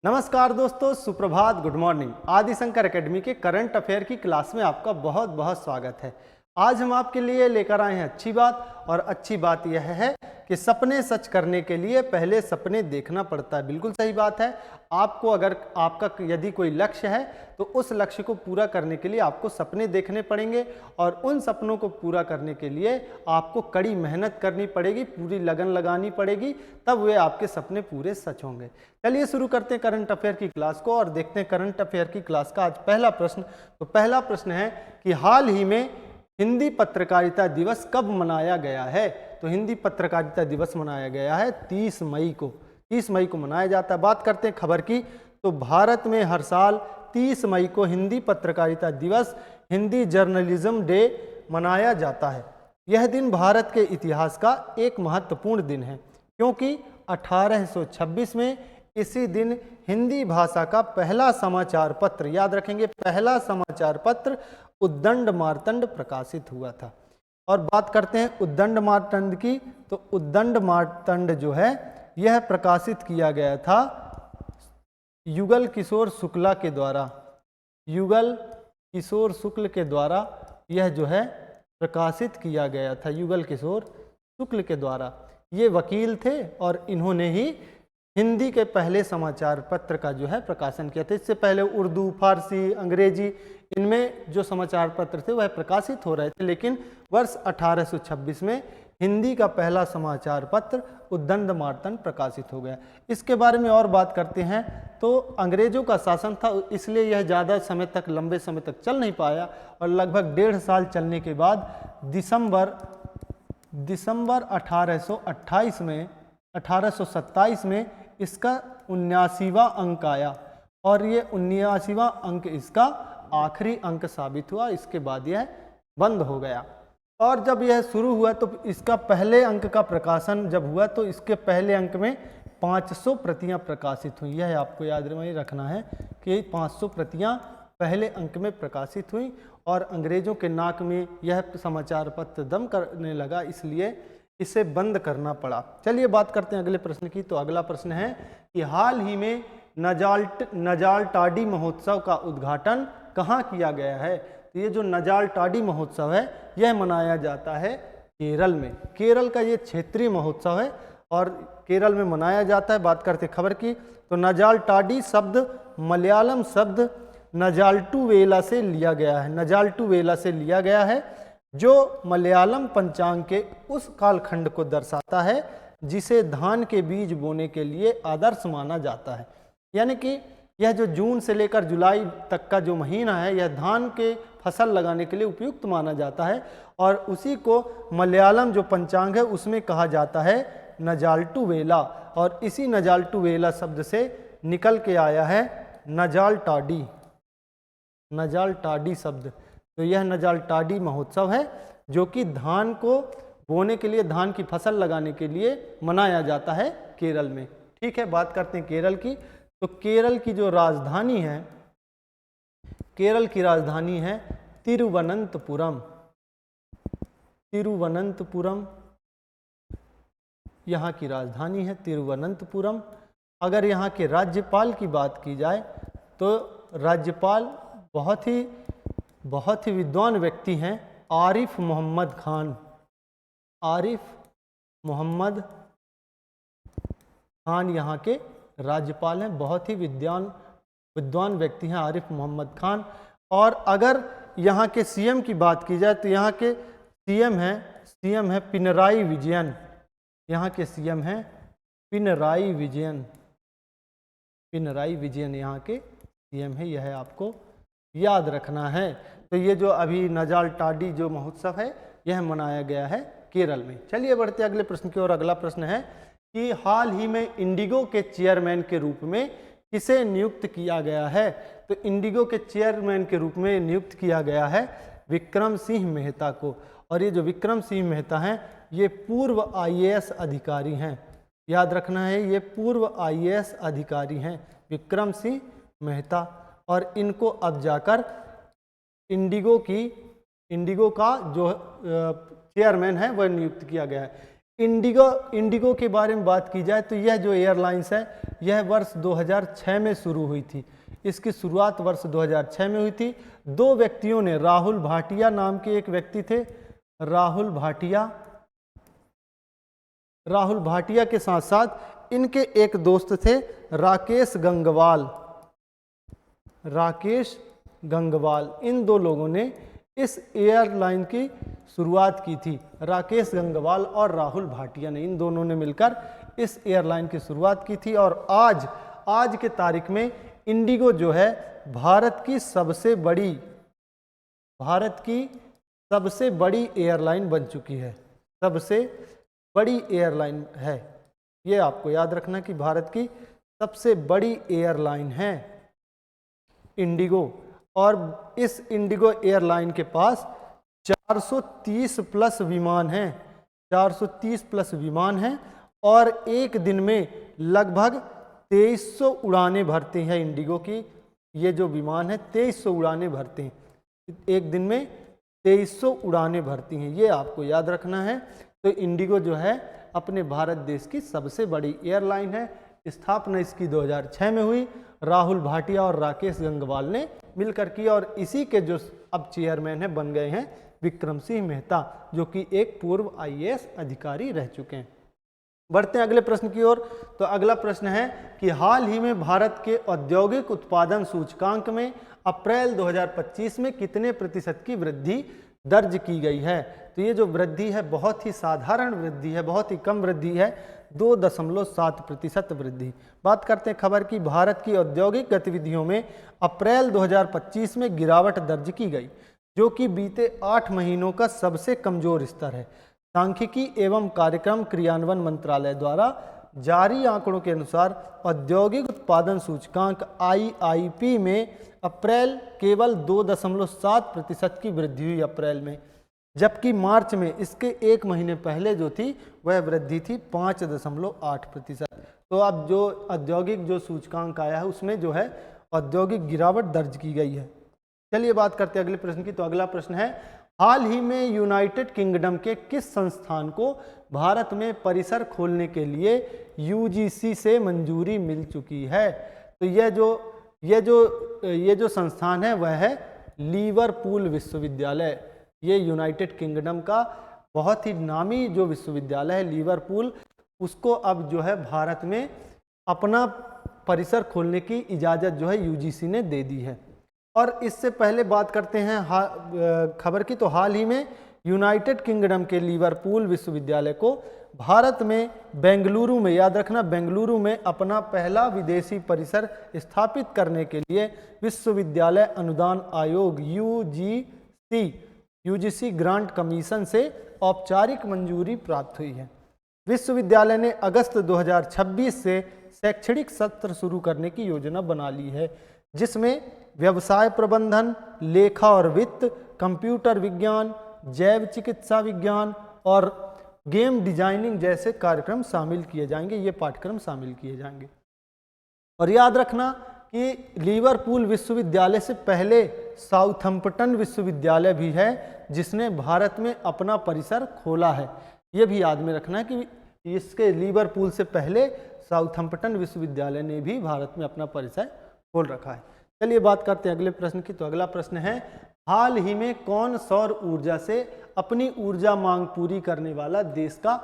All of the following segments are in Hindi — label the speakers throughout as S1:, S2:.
S1: नमस्कार दोस्तों, सुप्रभात, गुड मॉर्निंग। आदि शंकर एकेडमी के करंट अफेयर की क्लास में आपका बहुत बहुत स्वागत है। आज हम आपके लिए लेकर आए हैं अच्छी बात, और अच्छी बात यह है कि सपने सच करने के लिए पहले सपने देखना पड़ता है। बिल्कुल सही बात है। आपको अगर आपका यदि कोई लक्ष्य है तो उस लक्ष्य को पूरा करने के लिए आपको सपने देखने पड़ेंगे, और उन सपनों को पूरा करने के लिए आपको कड़ी मेहनत करनी पड़ेगी, पूरी लगन लगानी पड़ेगी, तब वे आपके सपने पूरे सच होंगे। चलिए शुरू करते हैं करंट अफेयर की क्लास को और देखते हैं करंट अफेयर की क्लास का आज पहला प्रश्न। तो पहला प्रश्न है कि हाल ही में हिंदी पत्रकारिता दिवस कब मनाया गया है। तो हिंदी पत्रकारिता दिवस मनाया गया है 30 मई को। 30 मई को मनाया जाता है। बात करते हैं खबर की, तो भारत में हर साल 30 मई को हिंदी पत्रकारिता दिवस, हिंदी जर्नलिज्म डे मनाया जाता है। यह दिन भारत के इतिहास का एक महत्वपूर्ण दिन है, क्योंकि 1826 में इसी दिन हिंदी भाषा का पहला समाचार पत्र, याद रखेंगे, पहला समाचार पत्र उद्दंड मार्तंड प्रकाशित हुआ था। और बात करते हैं उद्दंड मार्तंड की, तो उद्दंड मार्तंड जो है यह प्रकाशित किया गया था युगल किशोर शुक्ला के द्वारा। युगल किशोर शुक्ल के द्वारा यह जो है प्रकाशित किया गया था, युगल किशोर शुक्ल के द्वारा। ये वकील थे और इन्होंने ही हिंदी के पहले समाचार पत्र का जो है प्रकाशन किया था। इससे पहले उर्दू, फारसी, अंग्रेजी, इनमें जो समाचार पत्र थे वह प्रकाशित हो रहे थे, लेकिन वर्ष 1826 में हिंदी का पहला समाचार पत्र उद्दंड मार्तंड प्रकाशित हो गया। इसके बारे में और बात करते हैं, तो अंग्रेजों का शासन था, इसलिए यह ज़्यादा समय तक, लंबे समय तक चल नहीं पाया, और लगभग 1.5 साल चलने के बाद दिसंबर 1827 में इसका 79वां अंक आया, और ये 79वां अंक इसका आखिरी अंक साबित हुआ। इसके बाद यह बंद हो गया। और जब यह शुरू हुआ तो इसका पहले अंक का प्रकाशन जब हुआ तो इसके पहले अंक में 500 प्रतियां प्रकाशित हुई। यह आपको याद रखना है कि 500 प्रतियां पहले अंक में प्रकाशित हुई, और अंग्रेजों के नाक में यह समाचार पत्र दम करने लगा, इसलिए इसे बंद करना पड़ा। चलिए बात करते हैं अगले प्रश्न की। तो अगला प्रश्न है कि हाल ही में नजाल टाडी महोत्सव का उद्घाटन कहाँ किया गया है। तो ये जो नजाल टाडी महोत्सव है यह मनाया जाता है केरल में। केरल का ये क्षेत्रीय महोत्सव है और केरल में मनाया जाता है। बात करते खबर की, तो नजाल टाडी शब्द मलयालम शब्द नजाल्टू वेला से लिया गया है। नजाल्टू वेला से लिया गया है, जो मलयालम पंचांग के उस कालखंड को दर्शाता है जिसे धान के बीज बोने के लिए आदर्श माना जाता है। यानी कि यह जो जून से लेकर जुलाई तक का जो महीना है यह धान के फसल लगाने के लिए उपयुक्त माना जाता है, और उसी को मलयालम जो पंचांग है उसमें कहा जाता है नजाल्टू वेला, और इसी नजाल्टू वेला शब्द से निकल के आया है नजाल टाडी शब्द। तो यह नजाल टाडी महोत्सव है जो कि धान को बोने के लिए, धान की फसल लगाने के लिए मनाया जाता है केरल में। ठीक है, बात करते हैं केरल की। तो केरल की जो राजधानी है, केरल की राजधानी है तिरुवनंतपुरम। तिरुवनंतपुरम यहाँ की राजधानी है, तिरुवनंतपुरम। अगर यहाँ के राज्यपाल की बात की जाए तो राज्यपाल बहुत ही विद्वान व्यक्ति हैं, आरिफ मोहम्मद खान। आरिफ मोहम्मद खान यहाँ के राज्यपाल हैं। बहुत ही विद्वान व्यक्ति हैं आरिफ मोहम्मद खान। और अगर यहाँ के सीएम की बात की जाए तो यहाँ के सीएम है पिनराई विजयन। यहाँ के सीएम हैं पिनराई विजयन यहाँ के सीएम है। यह आपको याद रखना है। तो ये जो अभी नजाल टाडी जो महोत्सव है यह मनाया गया है केरल में। चलिए बढ़ते अगले प्रश्न की ओर। अगला प्रश्न है कि हाल ही में इंडिगो के चेयरमैन के रूप में किसे नियुक्त किया गया है। तो इंडिगो के चेयरमैन के रूप में नियुक्त किया गया है विक्रम सिंह मेहता को। और ये जो विक्रम सिंह मेहता हैं ये पूर्व आईएएस अधिकारी हैं। याद रखना है, ये पूर्व आईएएस अधिकारी हैं विक्रम सिंह मेहता, और इनको अब जाकर इंडिगो का जो चेयरमैन है वह नियुक्त किया गया है। इंडिगो के बारे में बात की जाए तो यह जो एयरलाइंस है यह वर्ष 2006 में शुरू हुई थी। इसकी शुरुआत वर्ष 2006 में हुई थी। दो व्यक्तियों ने, राहुल भाटिया नाम के एक व्यक्ति थे, राहुल भाटिया के साथ साथ इनके एक दोस्त थे राकेश गंगवाल। इन दो लोगों ने इस एयरलाइन की शुरुआत की थी। राकेश गंगवाल और राहुल भाटिया ने, इन दोनों ने मिलकर इस एयरलाइन की शुरुआत की थी। और आज के तारीख में इंडिगो जो है भारत की सबसे बड़ी एयरलाइन बन चुकी है। सबसे बड़ी एयरलाइन है, ये आपको याद रखना कि भारत की सबसे बड़ी एयरलाइन है इंडिगो। और इस इंडिगो एयरलाइन के पास 430 प्लस विमान हैं, 430 प्लस विमान हैं और एक दिन में लगभग 2300 उड़ानें भरते हैं। इंडिगो की ये जो विमान है 2300 उड़ानें भरते हैं, एक दिन में 2300 उड़ानें भरती हैं, ये आपको याद रखना है। तो इंडिगो जो है अपने भारत देश की सबसे बड़ी एयरलाइन है। स्थापना इसकी 2006 में हुई। राहुल भाटिया और राकेश गंगवाल ने मिलकर की और इसी के जो अब चेयरमैन है बन गए हैं विक्रम सिंह मेहता, जो कि एक पूर्व IAS अधिकारी रह चुके हैं। बढ़ते हैं अगले प्रश्न की ओर। तो अगला प्रश्न है कि हाल ही में भारत के औद्योगिक उत्पादन सूचकांक में अप्रैल 2025 में कितने प्रतिशत की वृद्धि दर्ज की गई है। तो ये जो वृद्धि है बहुत ही साधारण वृद्धि है, बहुत ही कम वृद्धि है, 2.7% वृद्धि। बात करते हैं खबर की। भारत की औद्योगिक गतिविधियों में अप्रैल 2025 में गिरावट दर्ज की गई, जो कि बीते 8 महीनों का सबसे कमजोर स्तर है। सांख्यिकी एवं कार्यक्रम क्रियान्वयन मंत्रालय द्वारा जारी आंकड़ों के अनुसार औद्योगिक उत्पादन सूचकांक IIP में अप्रैल केवल 2.7% की वृद्धि हुई अप्रैल में, जबकि मार्च में इसके एक महीने पहले जो थी वह वृद्धि थी 5.8%। तो अब जो औद्योगिक जो सूचकांक आया है उसमें जो है औद्योगिक गिरावट दर्ज की गई है। चलिए बात करते हैं अगले प्रश्न की। तो अगला प्रश्न है, हाल ही में यूनाइटेड किंगडम के किस संस्थान को भारत में परिसर खोलने के लिए UGC से मंजूरी मिल चुकी है। तो ये जो संस्थान है वह है लिवरपूल विश्वविद्यालय। ये यूनाइटेड किंगडम का बहुत ही नामी जो विश्वविद्यालय है लिवरपूल, उसको अब जो है भारत में अपना परिसर खोलने की इजाज़त जो है UGC ने दे दी है। और इससे पहले बात करते हैं खबर की। तो हाल ही में यूनाइटेड किंगडम के लिवरपूल विश्वविद्यालय को भारत में बेंगलुरु में, याद रखना बेंगलुरु में अपना पहला विदेशी परिसर स्थापित करने के लिए विश्वविद्यालय अनुदान आयोग UGC ग्रांट कमीशन से औपचारिक मंजूरी प्राप्त हुई है। विश्वविद्यालय ने अगस्त 2026 से शैक्षणिक सत्र शुरू करने की योजना बना ली है, जिसमें व्यवसाय प्रबंधन, लेखा और वित्त, कंप्यूटर विज्ञान, जैव चिकित्सा विज्ञान और गेम डिजाइनिंग जैसे कार्यक्रम शामिल किए जाएंगे। ये पाठ्यक्रम शामिल किए जाएंगे। और याद रखना कि लिवरपूल विश्वविद्यालय से पहले साउथम्पटन विश्वविद्यालय भी है जिसने भारत में अपना परिसर खोला है। ये भी याद में रखना है कि इसके लिवरपूल से पहले साउथम्पटन विश्वविद्यालय ने भी भारत में अपना परिसर खोल रखा है। चलिए बात करते हैं अगले प्रश्न की। तो अगला प्रश्न है, हाल ही में कौन सौर ऊर्जा से अपनी ऊर्जा मांग पूरी करने वाला देश का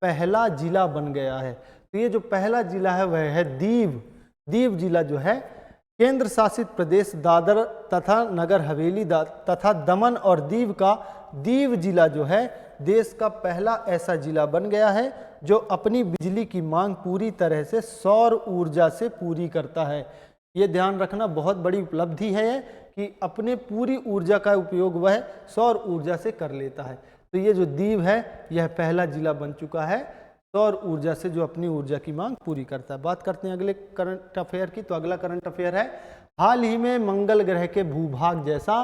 S1: पहला जिला बन गया है। तो ये जो पहला जिला है वह है दीव। दीव जिला जो है केंद्र शासित प्रदेश दादर तथा नगर हवेली तथा दमन और दीव का दीव जिला जो है देश का पहला ऐसा जिला बन गया है जो अपनी बिजली की मांग पूरी तरह से सौर ऊर्जा से पूरी करता है। ये ध्यान रखना, बहुत बड़ी उपलब्धि है कि अपने पूरी ऊर्जा का उपयोग वह सौर ऊर्जा से कर लेता है। तो ये जो दीव है यह पहला जिला बन चुका है सौर ऊर्जा से जो अपनी ऊर्जा की मांग पूरी करता है। बात करते हैं अगले करंट अफेयर की। तो अगला करंट अफेयर है, हाल ही में मंगल ग्रह के भूभाग जैसा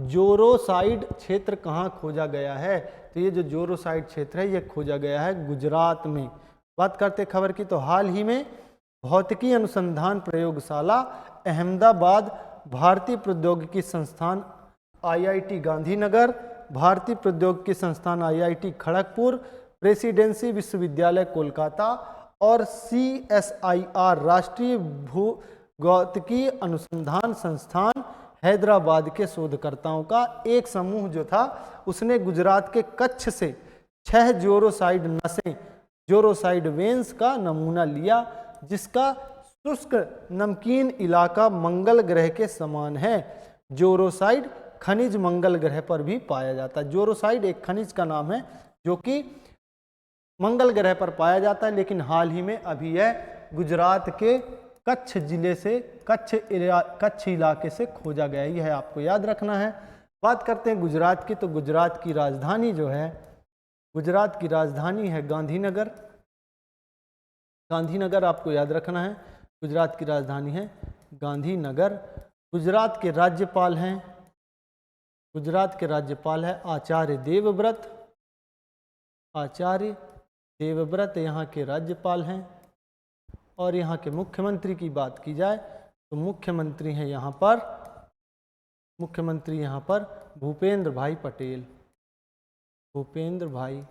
S1: जोरोसाइड क्षेत्र कहाँ खोजा गया है। तो ये जो जोरोसाइड क्षेत्र है ये खोजा गया है गुजरात में। बात करते हैं खबर की। तो हाल ही में भौतिकी अनुसंधान प्रयोगशाला अहमदाबाद, भारतीय प्रौद्योगिकी संस्थान IIT गांधीनगर, भारतीय प्रौद्योगिकी संस्थान IIT खड़गपुर, प्रेसिडेंसी विश्वविद्यालय कोलकाता और CSIR राष्ट्रीय भूगौतिकी अनुसंधान संस्थान हैदराबाद के शोधकर्ताओं का एक समूह जो था उसने गुजरात के कच्छ से 6 जोरोसाइड नसें जोरोसाइड वेन्स का नमूना लिया, जिसका शुष्क नमकीन इलाका मंगल ग्रह के समान है। जोरोसाइड खनिज मंगल ग्रह पर भी पाया जाता है। जोरोसाइड एक खनिज का नाम है जो कि मंगल ग्रह पर पाया जाता है, लेकिन हाल ही में अभी यह गुजरात के कच्छ जिले से कच्छ इलाके से खोजा गया। यह आपको याद रखना है। बात करते हैं गुजरात की, तो गुजरात की राजधानी जो है, गुजरात की राजधानी है गांधीनगर। गांधीनगर आपको याद रखना है, गुजरात की राजधानी है गांधीनगर। गुजरात के राज्यपाल हैं, गुजरात के राज्यपाल है आचार्य देवव्रत। आचार्य देवव्रत यहाँ के राज्यपाल हैं। और यहाँ के मुख्यमंत्री की बात की जाए तो मुख्यमंत्री हैं यहाँ पर, मुख्यमंत्री यहाँ पर भूपेंद्र भाई पटेल। भूपेंद्र भाई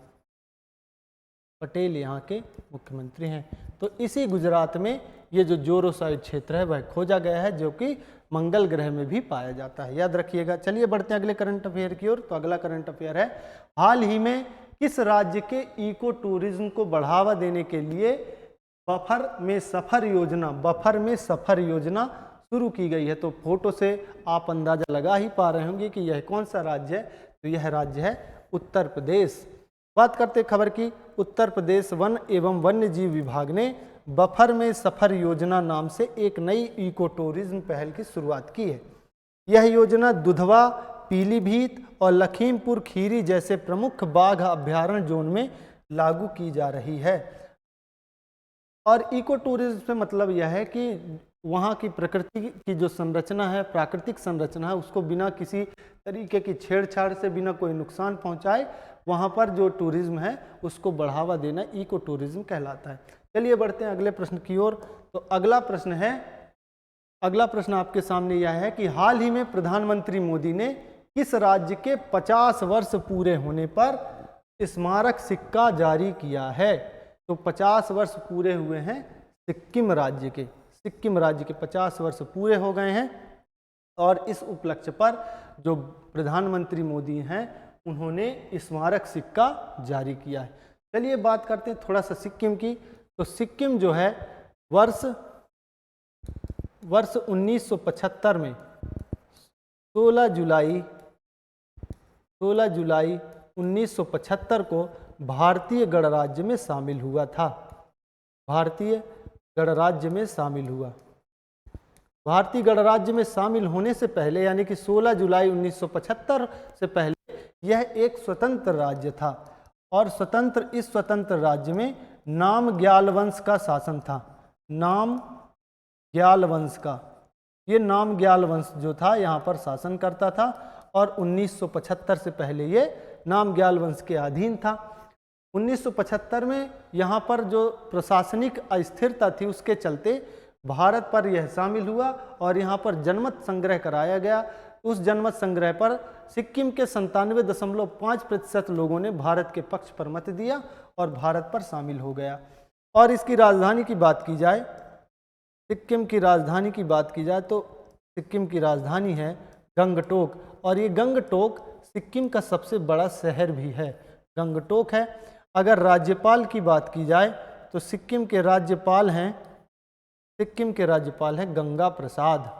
S1: पटेल यहाँ के मुख्यमंत्री हैं। तो इसी गुजरात में ये जो जोरोसाइड क्षेत्र है वह खोजा गया है, जो कि मंगल ग्रह में भी पाया जाता है, याद रखिएगा। चलिए बढ़ते हैं अगले करंट अफेयर की ओर। तो अगला करंट अफेयर है, हाल ही में किस राज्य के इको टूरिज्म को बढ़ावा देने के लिए बफर में सफर योजना शुरू की गई है। तो फोटो से आप अंदाजा लगा ही पा रहे होंगे कि यह कौन सा राज्य है। तो यह राज्य है उत्तर प्रदेश। बात करते खबर की, उत्तर प्रदेश वन एवं वन्य जीव विभाग ने बफर में सफर योजना नाम से एक नई इको टूरिज्म पहल की शुरुआत की है। यह योजना दुधवा, पीलीभीत और लखीमपुर खीरी जैसे प्रमुख बाघ अभ्यारण्य जोन में लागू की जा रही है। और इको टूरिज्म से मतलब यह है कि वहाँ की प्रकृति की जो संरचना है, प्राकृतिक संरचना है, उसको बिना किसी तरीके की छेड़छाड़ से, बिना कोई नुकसान पहुँचाए वहाँ पर जो टूरिज्म है उसको बढ़ावा देना इको टूरिज्म कहलाता है। चलिए बढ़ते हैं अगले प्रश्न की ओर। तो अगला प्रश्न आपके सामने यह है कि हाल ही में प्रधानमंत्री मोदी ने किस राज्य के 50 वर्ष पूरे होने पर स्मारक सिक्का जारी किया है। तो 50 वर्ष पूरे हुए हैं सिक्किम राज्य के। सिक्किम राज्य के 50 वर्ष पूरे हो गए हैं और इस उपलक्ष्य पर जो प्रधानमंत्री मोदी हैं उन्होंने स्मारक सिक्का जारी किया है। चलिए बात करते हैं थोड़ा सा सिक्किम की। तो सिक्किम जो है वर्ष 1975 में 16 जुलाई 1975 को भारतीय गणराज्य में शामिल हुआ था। भारतीय गणराज्य में शामिल हुआ। भारतीय गणराज्य में शामिल होने से पहले यानी कि 16 जुलाई 1975 से पहले यह एक स्वतंत्र राज्य था और इस स्वतंत्र राज्य में नाम ग्याल वंश का शासन था। नाम ग्याल वंश का, ये नाम ग्याल वंश जो था यहाँ पर शासन करता था और 1975 से पहले ये नाम ग्याल वंश के अधीन था। 1975 में यहाँ पर जो प्रशासनिक अस्थिरता थी उसके चलते भारत पर यह शामिल हुआ और यहाँ पर जनमत संग्रह कराया गया। उस जनमत संग्रह पर सिक्किम के 97.5% लोगों ने भारत के पक्ष पर मत दिया और भारत पर शामिल हो गया। और इसकी राजधानी की बात की जाए, सिक्किम की राजधानी की बात की जाए तो सिक्किम की राजधानी है गंगटोक और ये गंगटोक सिक्किम का सबसे बड़ा शहर भी है, गंगटोक है। अगर राज्यपाल की बात की जाए तो सिक्किम के राज्यपाल हैं गंगा प्रसाद।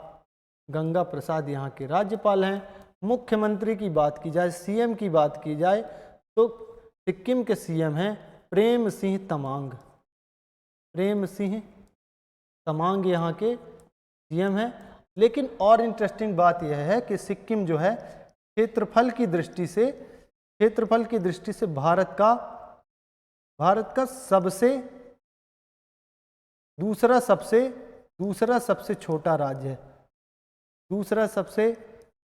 S1: गंगा प्रसाद यहाँ के राज्यपाल हैं। मुख्यमंत्री की बात की जाए, सीएम की बात की जाए तो सिक्किम के सीएम हैं प्रेम सिंह तमांग। प्रेम सिंह तमांग यहाँ के सीएम हैं। लेकिन और इंटरेस्टिंग बात यह है कि सिक्किम जो है क्षेत्रफल की दृष्टि से भारत का दूसरा सबसे छोटा राज्य है। दूसरा सबसे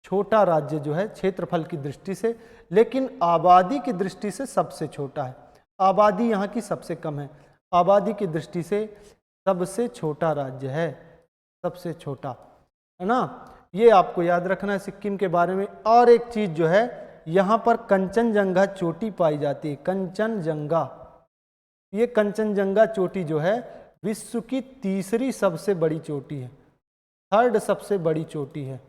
S1: छोटा राज्य जो है क्षेत्रफल की दृष्टि से, लेकिन आबादी की दृष्टि से सबसे छोटा है। आबादी यहाँ की सबसे कम है, आबादी की दृष्टि से सबसे छोटा राज्य है, सबसे छोटा, है ना। ये आपको याद रखना है सिक्किम के बारे में। और एक चीज़ जो है यहाँ पर कंचनजंगा चोटी पाई जाती है। कंचनजंगा ये कंचनजंगा चोटी जो है विश्व की तीसरी सबसे बड़ी चोटी है, थर्ड सबसे बड़ी चोटी है।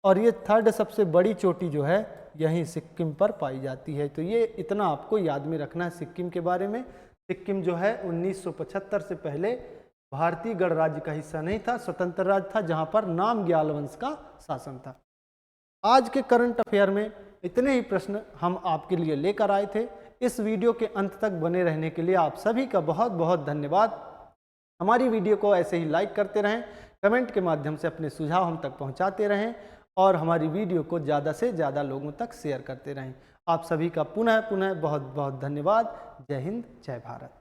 S1: और ये थर्ड सबसे बड़ी चोटी जो है यहीं सिक्किम पर पाई जाती है। तो ये इतना आपको याद में रखना है सिक्किम के बारे में। सिक्किम जो है 1975 से पहले भारतीय गणराज्य का हिस्सा नहीं था, स्वतंत्र राज्य था जहां पर नाम ग्याल वंश का शासन था। आज के करंट अफेयर में इतने ही प्रश्न हम आपके लिए लेकर आए थे। इस वीडियो के अंत तक बने रहने के लिए आप सभी का बहुत बहुत धन्यवाद। हमारी वीडियो को ऐसे ही लाइक करते रहें, कमेंट के माध्यम से अपने सुझाव हम तक पहुंचाते रहें और हमारी वीडियो को ज़्यादा से ज़्यादा लोगों तक शेयर करते रहें। आप सभी का पुनः पुनः बहुत बहुत धन्यवाद। जय हिंद, जय भारत।